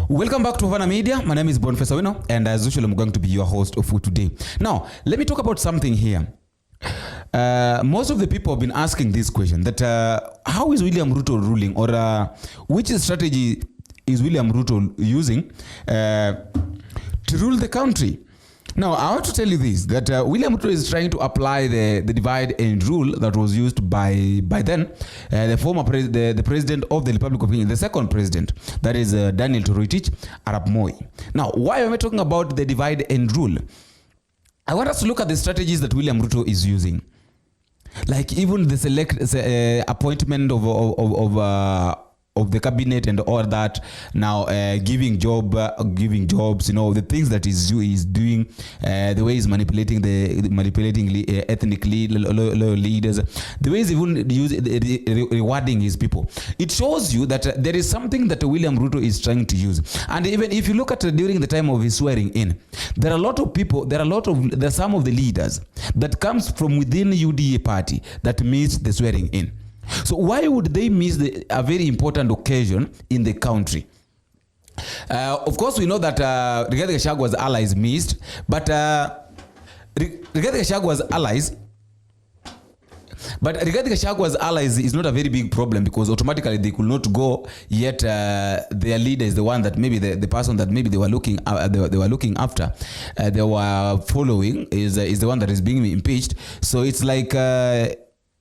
Welcome back to Havana Media. My name is Boniface Awino, and as usual, I'm going to be your host for today. Now, let me talk about something here. Most of the people have been asking this question, that how is William Ruto ruling, or which strategy is William Ruto using to rule the country? Now, I want to tell you this, that William Ruto is trying to apply the divide and rule that was used by then the former the president of the Republic of Kenya, the second president, that is Daniel Toroitich Arap Moi. Now, why am I talking about the divide and rule? I want us to look at the strategies that William Ruto is using. Like even the appointment of the cabinet and all that, now giving jobs, the things that he's doing, the way he's manipulating ethnically loyal leaders, the way he's even rewarding his people. It shows you that there is something that William Ruto is trying to use. And even if you look at during the time of his swearing in, there are a lot of people, there are some of the leaders that comes from within the UDA party that missed the swearing in. So why would they miss a very important occasion in the country? Of course, we know that Rigathi Gachagua's allies missed, but Rigathi Gachagua's allies is not a very big problem, because automatically they could not go, yet their leader is the one that maybe the person that maybe they were looking after, they were following is the one that is being impeached. So it's like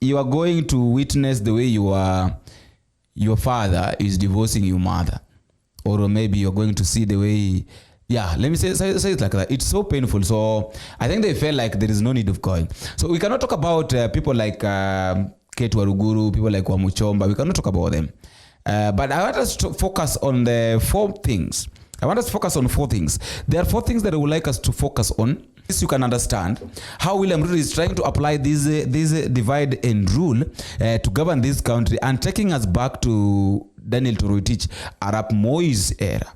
you are going to witness the way your father is divorcing your mother, or maybe you're going to see the way, let me say it like that. It's so painful. So I think they felt like there is no need of going. So we cannot talk about people like Kate Waruguru, people like Wamuchomba. We cannot talk about them. But I want us to focus on the four things. There are four things that I would like us to focus on. This you can understand how William Ruto is trying to apply this divide and rule to govern this country, and taking us back to Daniel Toroitich Arap Moi's era.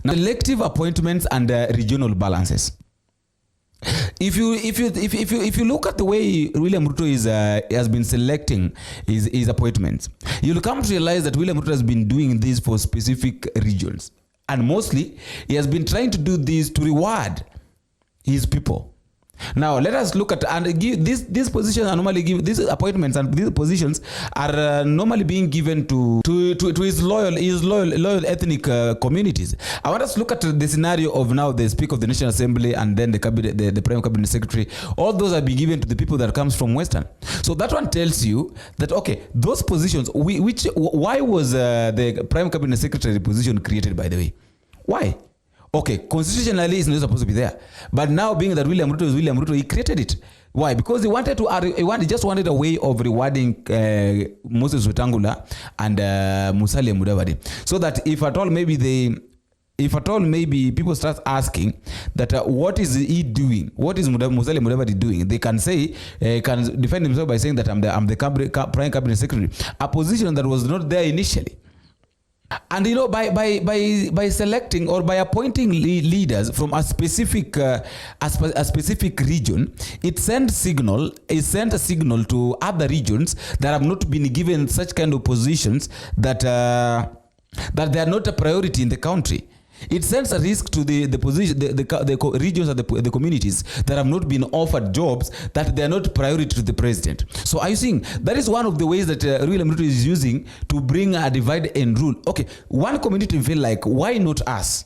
Now, elective appointments and regional balances. If you look at the way William Ruto has been selecting his appointments, you'll come to realize that William Ruto has been doing this for specific regions, and mostly he has been trying to do this to reward his people. Now let us look at and give these positions are normally given, these appointments and these positions are normally being given to his loyal ethnic communities. I want us to look at the scenario of now the Speaker of the National Assembly, and then the cabinet, the Prime Cabinet Secretary. All those are being given to the people that comes from Western. So that one tells you that okay, those positions, why was the Prime Cabinet Secretary position created, by the way? Why? Okay, constitutionally it's not supposed to be there, but now being that William Ruto is William Ruto, he created it. Why? Because he just wanted a way of rewarding Moses Wetangula and Musalia Mudavadi, so that if at all maybe people start asking that what is he doing, what is Musalia Mudavadi doing, they can say can defend himself by saying that I'm the Prime Cabinet Secretary, a position that was not there initially. And by selecting or by appointing leaders from a specific region, it sent a signal to other regions that have not been given such kind of positions, that they are not a priority in the country. It sends a risk to the regions and the communities that have not been offered jobs, that they are not priority to the president. So are you seeing? That is one of the ways that William Ruto is using to bring a divide and rule. Okay, one community feel like, why not us?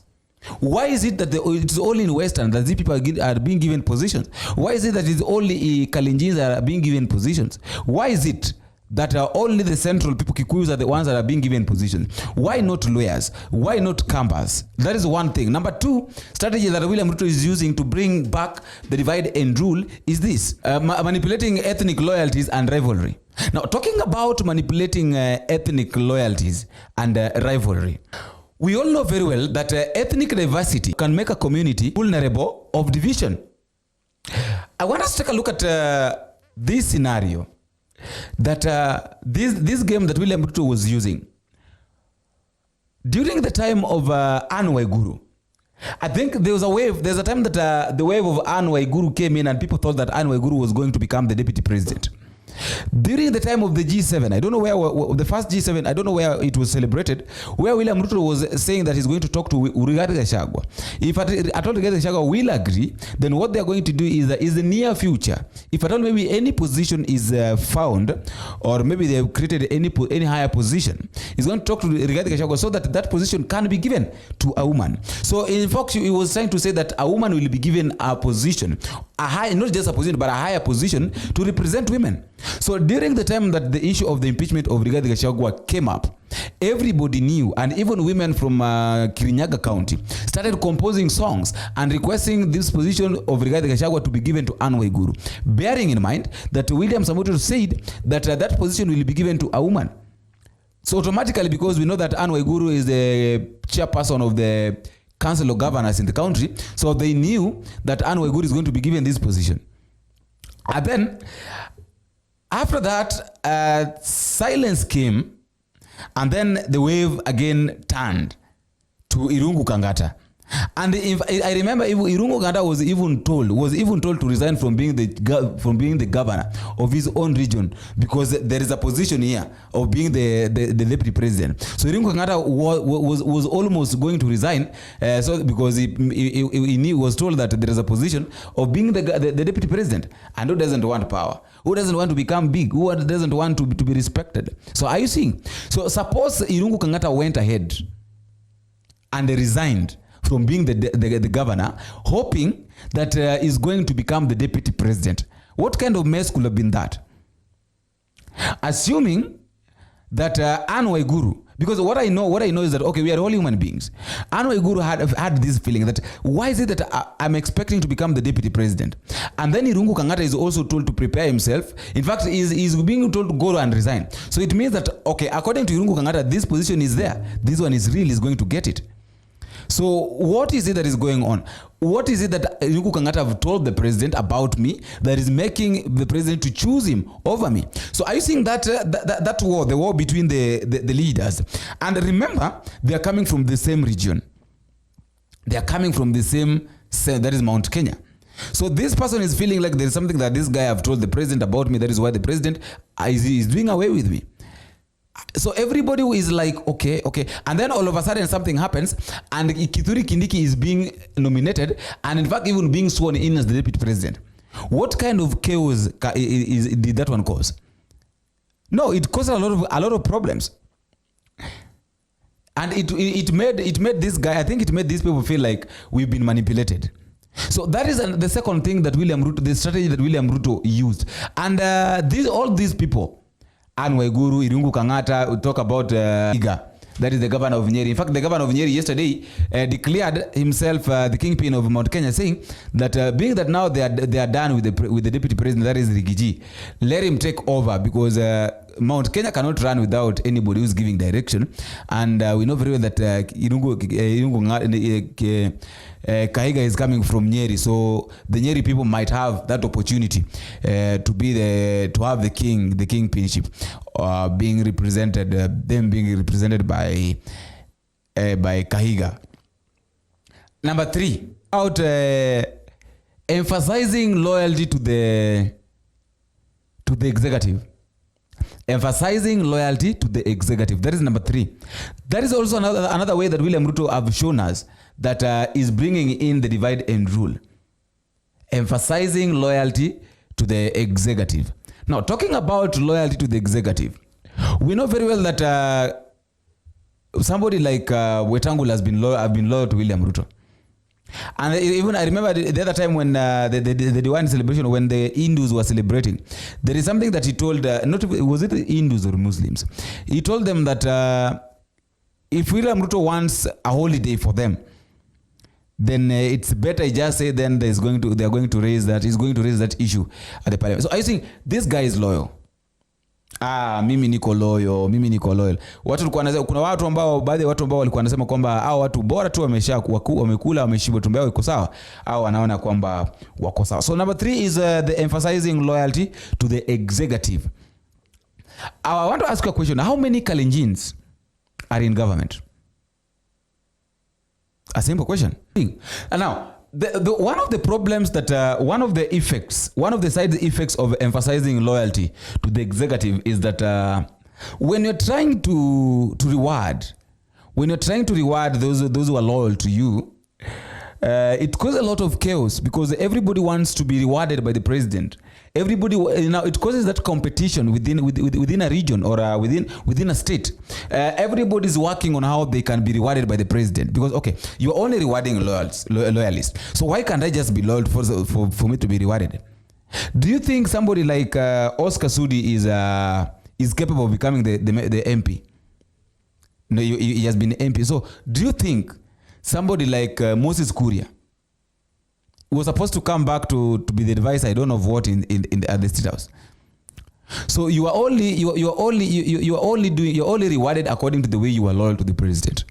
Why is it that it's only in Western that these people are being given positions? Why is it that it's only Kalenjins that are being given positions? Why is it that only the central people, Kikuyus, are the ones that are being given positions? Why not lawyers? Why not Kambas? That is one thing. Number two, strategy that William Ruto is using to bring back the divide and rule is this, manipulating ethnic loyalties and rivalry. Now, talking about manipulating ethnic loyalties and rivalry, we all know very well that ethnic diversity can make a community vulnerable of division. I want us to take a look at this scenario, that this game that William Ruto was using during the time of Anne Waiguru. I think there's a time that the wave of Anne Waiguru came in, and people thought that Anne Waiguru was going to become the deputy president. During the time of the G7, I don't know where the first G7, I don't know where it was celebrated, where William Ruto was saying that he's going to talk to Rigathi Gachagua. If at all Rigathi Gachagua will agree, then what they are going to do is the near future. If at all maybe any position is found, or maybe they have created any higher position, he's going to talk to Rigathi Gachagua so that that position can be given to a woman. So in fact, he was trying to say that a woman will be given a position, not just a position, but a higher position to represent women. So during the time that the issue of the impeachment of Rigathi Gachagua came up, everybody knew, and even women from Kirinyaga County started composing songs and requesting this position of Rigathi Gachagua to be given to Anne Waiguru, bearing in mind that William Samoei Ruto said that that position will be given to a woman. So automatically, because we know that Anne Waiguru is the chairperson of the Council of Governors in the country, so they knew that Anne Waiguru is going to be given this position. And then after that, silence came, and then the wave again turned to Irungu Kangata. And if I remember, Irungu Kangata was even told to resign from being the governor of his own region, because there is a position here of being the deputy president. So Irungu Kangata was almost going to resign, because he was told that there is a position of being the deputy president. And who doesn't want power? Who doesn't want to become big? Who doesn't want to be respected? So are you seeing? So suppose Irungu Kangata went ahead and resigned from being the governor, hoping that he's going to become the deputy president. What kind of mess could have been that? Assuming that Anne Waiguru, because what I know is that, okay, we are all human beings. Anne Waiguru had this feeling that, why is it that I'm expecting to become the deputy president? And then Irungu Kangata is also told to prepare himself. In fact, he's being told to go and resign. So it means that, okay, according to Irungu Kangata, this position is there. This one is real, he's going to get it. So what is it that is going on? What is it that Irungu Kangata have told the president about me that is making the president to choose him over me? So are you seeing that that war, the war between the leaders? And remember, they are coming from the same region. They are coming from the same, that is Mount Kenya. So this person is feeling like there is something that this guy have told the president about me. That is why the president is doing away with me. So everybody is like, okay. And then all of a sudden something happens, and Kindiki is being nominated, and in fact even being sworn in as the deputy president. What kind of chaos did that one cause? No, it caused a lot of problems. And it made this guy, I think it made these people feel like we've been manipulated. So that is the second thing that the strategy that William Ruto used. And all these people, Anne Waiguru, Irungu Kangata, we talk about Iga, that is the governor of Nyeri. In fact, the governor of Nyeri yesterday declared himself the kingpin of Mount Kenya, saying that being that now they are done with the deputy president, that is Rigiji, let him take over, because Mount Kenya cannot run without anybody who's giving direction. And we know very well that Kahiga is coming from Nyeri, so the Nyeri people might have that opportunity to have the kingpinship, being represented, them being represented by Kahiga. Number 3, about emphasizing loyalty to the executive. Emphasizing loyalty to the executive. That is number 3. That is also another way that William Ruto have shown us that is bringing in the divide and rule. Emphasizing loyalty to the executive. Now, talking about loyalty to the executive, we know very well that somebody like Wetangula have been loyal to William Ruto. And even I remember the other time when the Diwali celebration, when the Hindus were celebrating, there is something that he told, was it the Hindus or Muslims? He told them that if William Ruto wants a holiday for them, then it's better just say then he's going to raise that issue at the parliament. So I think this guy is loyal. Mimi niko loyal. Kuna watu ambao, baadhi ya watu ambao walikuwa wanasema kwamba hao watu bora tu wamekula wameshiba, tumbo yao iko sawa, au wanaona kwamba wako sawa. So number 3 is the emphasizing loyalty to the executive. I want to ask you a question. How many Kalenjins are in government? A simple question. And now, one of the problems that one of the side effects of emphasizing loyalty to the executive is that when you're trying to reward those who are loyal to you, it causes a lot of chaos because everybody wants to be rewarded by the president. Everybody now, it causes that competition within a region or within a state. Everybody's working on how they can be rewarded by the president because okay, you're only rewarding loyalists. So why can't I just be loyal for me to be rewarded? Do you think somebody like Oscar Sudi is capable of becoming the MP? No, he has been MP. So do you think somebody like Moses Kuria was supposed to come back to be the advisor, I don't know of what, at the State House? So you are only rewarded according to the way you are loyal to the president,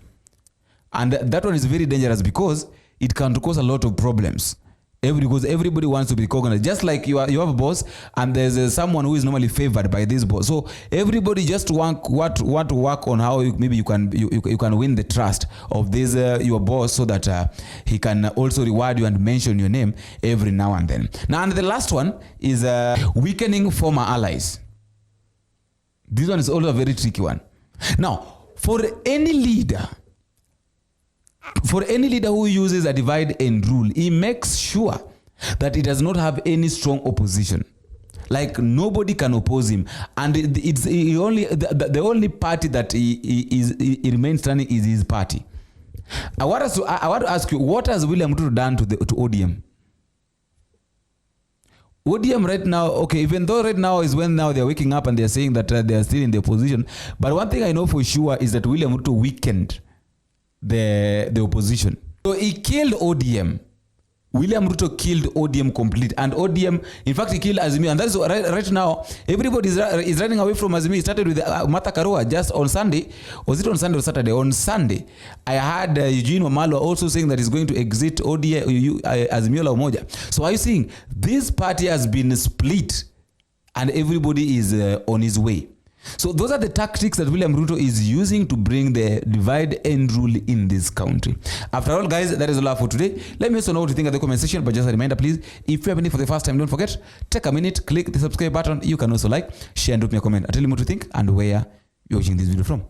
and that one is very dangerous because it can cause a lot of problems. Because everybody wants to be recognized. Just like you have a boss, and there's someone who is normally favored by this boss. So everybody just want to work on how maybe you can win the trust of this your boss, so that he can also reward you and mention your name every now and then. Now, and the last one is weakening former allies. This one is also a very tricky one. Now, for any leader who uses a divide and rule, he makes sure that he does not have any strong opposition. Like nobody can oppose him, and the only party that he remains standing is his party. I want to ask you, what has William Ruto done to ODM? ODM right now, okay, even though right now is when now they're waking up and they're saying that they are still in the opposition, but one thing I know for sure is that William Ruto weakened the opposition. So he killed ODM. William Ruto killed ODM complete, and ODM, in fact, he killed Azimio, and that's right now everybody is running away from Azimio. It started with Martha Karua just on Sunday. Was it on Sunday or Saturday? On Sunday, I heard Eugene Wamalwa also saying that he's going to exit Azimio la Umoja. So are you seeing this party has been split, and everybody is on his way? So those are the tactics that William Ruto is using to bring the divide and rule in this country. After all, guys, that is all for today. Let me also know what you think at the comment section. But just a reminder, please, if you have any for the first time, don't forget, take a minute, click the subscribe button. You can also like, share, and drop me a comment. Tell me what you think and where you're watching this video from.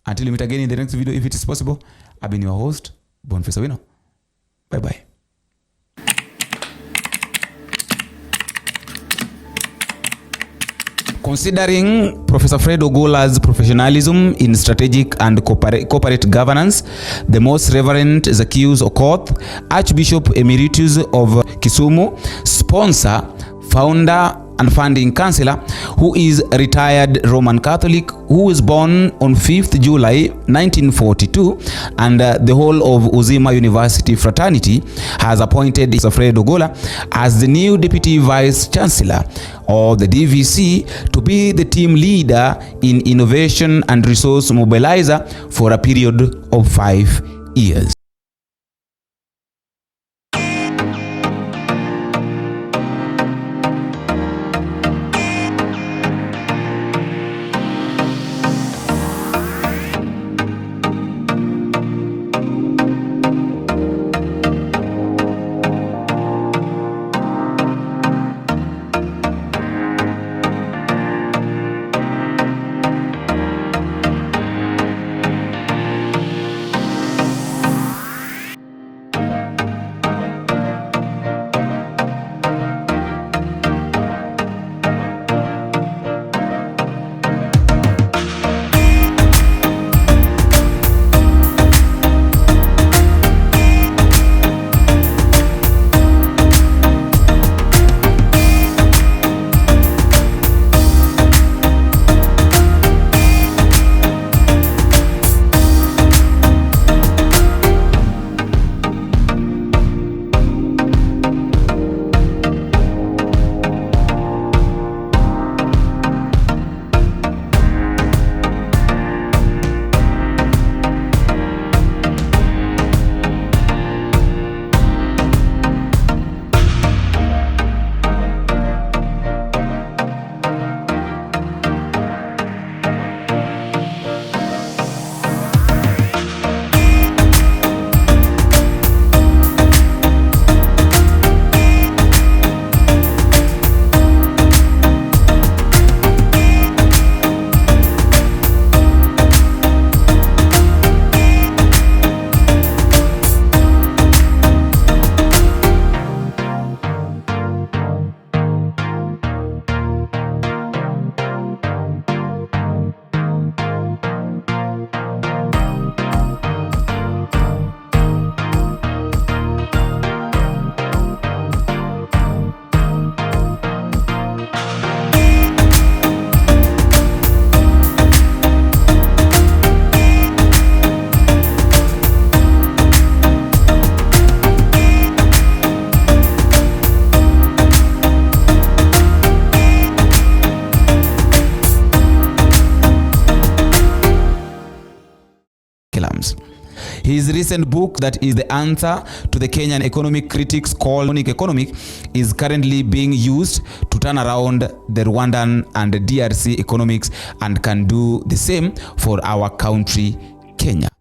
Until we meet again in the next video, if it is possible, I've been your host, Boniface Awino. Bye-bye. Considering Professor Fred Ogola's professionalism in strategic and corporate governance, the Most Reverend Zacchaeus Okoth, Archbishop Emeritus of Kisumu, sponsor, founder, and founding councillor, who is a retired Roman Catholic, who was born on 5th July 1942, and the whole of Uzima University fraternity has appointed Fred Ogola as the new Deputy Vice Chancellor of the DVC to be the team leader in innovation and resource mobilizer for a period of 5 years. His recent book, that is the answer to the Kenyan economic critics, called Economic, is currently being used to turn around the Rwandan and the DRC economics and can do the same for our country, Kenya.